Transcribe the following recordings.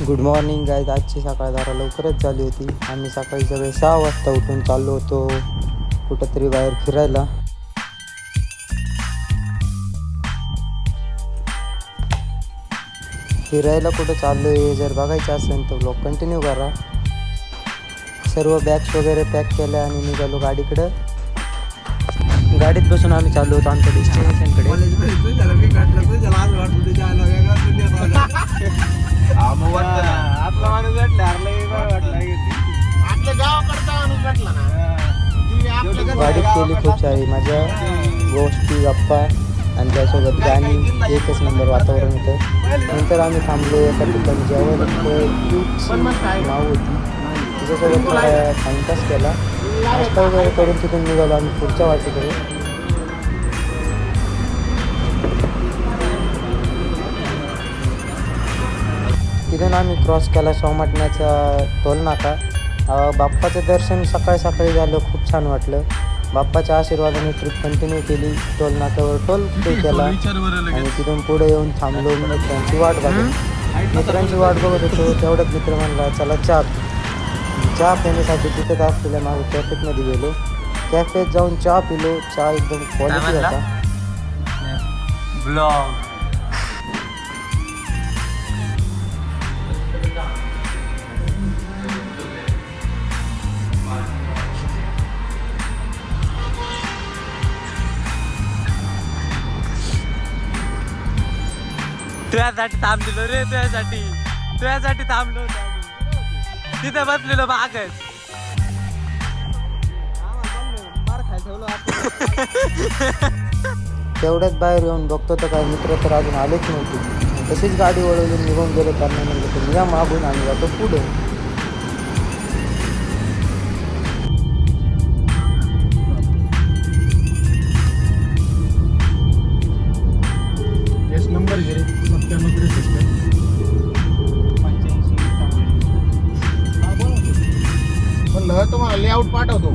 Good morning guys. आजची सकाळ जरा लवकरच झाली होती. आम्ही सकाळी सगळे 6 वाजता उठून चाललो होतो कुठंतरी बाहेर फिरायला. कुठं चाललो आहे जर बघायचं असेल तर ब्लॉग कंटिन्यू करा. सर्व बॅग्स वगैरे पॅक केल्या आणि निघालो गाडीकडं. गाडीत बसून आम्ही चाललो होतो आमच्या डेस्टिनेशनकडे. गाडीत केली खूप सारी मजा, गोष्टी, गप्पा आणि त्यासोबत गाणी. एकच नंबर वातावरण होतं. नंतर आम्ही थांबलो एका ठिकाणी ज्यावर नाव होती. तिच्यासोबत थोडा टाइमपास केला. नाश्ता वगैरे करून तिथून निघालो आम्ही पुढच्या वाटेकडे. तिथून आम्ही क्रॉस केला सोमटण्याचा टोल नाका. बाप्पाचं दर्शन सकाळी सकाळी झालं, खूप छान वाटलं. बाप्पाच्या आशीर्वादाने ट्रिप कंटिन्यू केली. टोल नाक्यावर टोल पे केला आणि तिथून पुढे येऊन थांबलो. मित्रांची वाट बघत होतो. तेवढ्यात मित्र म्हणला चला चहा पिण्यासाठी तिथेच असलेल्या माझ्या कॅफेमध्ये गेलो. कॅफेत जाऊन चहा पिलो. चहा एकदम क्वालिटी होता. तुझ्यासाठी थांबलेलो रे, तुझ्यासाठी थांबलो होतो आम्ही. तिथे बसलेलो मागच. तेवढ्याच बाहेर येऊन बघतो तर काय मित्र तर अजून आलेच नव्हते. तशीच गाडी वळवून निघून गेलो. त्यांना म्हणलं तर निघा मागून आणि जातो पुढे. नंबर घे 97 म्हणलं तुम्हाला लेआउट पाठवतो.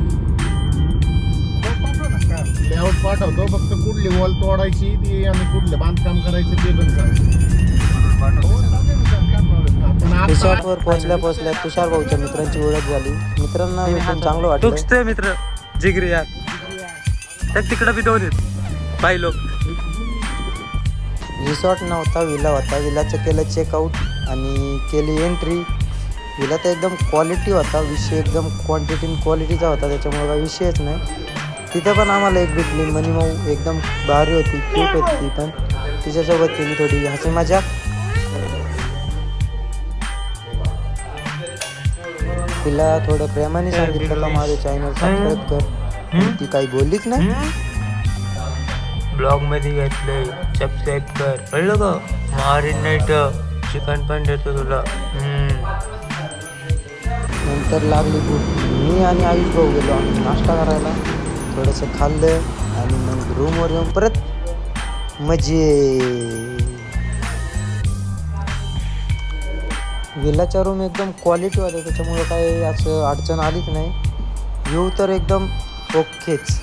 फक्त कुठली वॉल तोडायची ती आणि कुठलं बांधकाम करायचं ते पण रिसॉर्टवर पोहोचल्या तुषार भाऊच्या मित्रांची ओळख झाली. मित्रांना भेटून चांगलं वाटलं. मित्र जिगरी यार, तर तिकडं बी दोन आहेत बाई लोक. रिसॉर्ट नव्हता, विला होता. विलाचं केलं चेकआउट आणि केली एंट्री. विला तर एकदम क्वालिटी होता. विषय एकदम क्वांटिटी क्वालिटीचा होता, त्याच्यामुळे काही विषयच नाही. तिथं पण आम्हाला एक भेटली मनीमाऊ. एकदम भारी होती, क्यूट होती ती पण. तिच्यासोबत केली थोडी हसी मजाक. तिला थोडं प्रेमाने सांगितलं का माझं चॅनल सबस्क्राईब कर. ती काही बोललीच नाही. ब्लॉग मध्ये घेतलंय, सबस्क्राईब कर, कळलं का? मारीन नाही तर चिकन पण देतो तुला. नंतर लागली भूक. मी आणि आयुष भाऊ गेलो आम्ही नाश्ता करायला. थोडंसं खाल्लं आणि मग रूमवर येऊन परत मजे. विलाच्या रूम एकदम क्वालिटी होते, त्याच्यामुळे काही असं अडचण आलीच नाही. व्ह्यू तर एकदम ओकेच.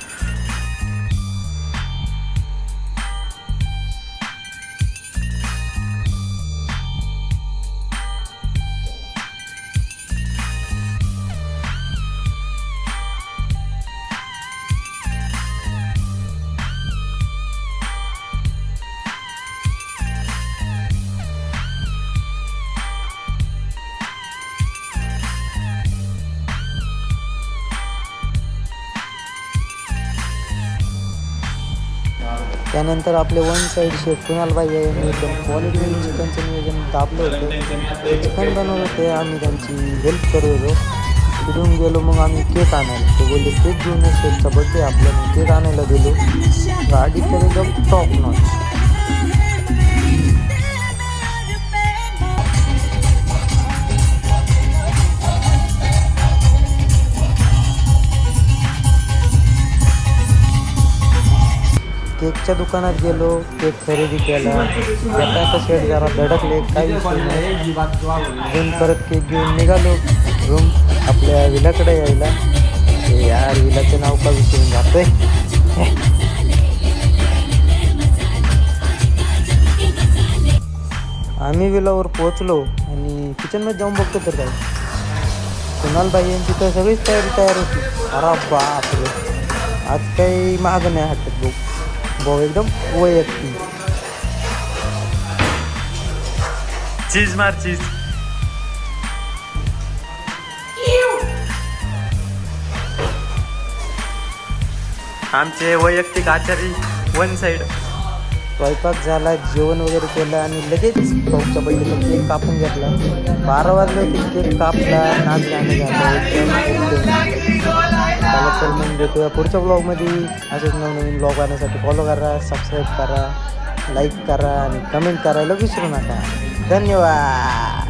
त्यानंतर आपले वन साईड शेफ कुणाल भाई यांनी एकदम क्वालिटी चिकनचं नियोजन दाबलं होतं. चिकन बनवलं होते. आम्ही त्यांची हेल्प करत होतो. तिथून गेलो मग आम्ही केक आणायला. ते बोलले केक घेऊन शेफचा बड्डे आपल्याला. केक आणायला गेलो. गाडी तर एकदम टॉप नॉच. केकच्या दुकानात गेलो. केक खरेदी केला. आता सेट जरा धडकले, काही विषय नाही. घेऊन परत केक घेऊन निघालो रूम आपल्या विलाकडे यायला. यार विलाचं नाव का विसरून जातोय. आम्ही विलावर पोहोचलो आणि किचनमध्ये जाऊन बघतो तर काय कुणाल बाई यांची तर सगळीच तयार होती. अरे बापरे, आज काही महाग नाही हटत भाऊ एकदम वैयक्तिक. चीज मार चीज. आमचे वैयक्तिक आचारी वन साइड. स्वयंपाक झाला, जेवण वगैरे केलं आणि लगेच भाऊच्या बहिणीचा केक कापून घेतला. 12 वाजले होते, केक कापला, नाच गाणं झालं. तर मग भेटूया पुढच्या ब्लॉगमध्ये. असेच नवनवीन ब्लॉग आणण्यासाठी फॉलो करा, सबस्क्राईब करा, लाईक करा आणि कमेंट करायला विसरू नका. धन्यवाद.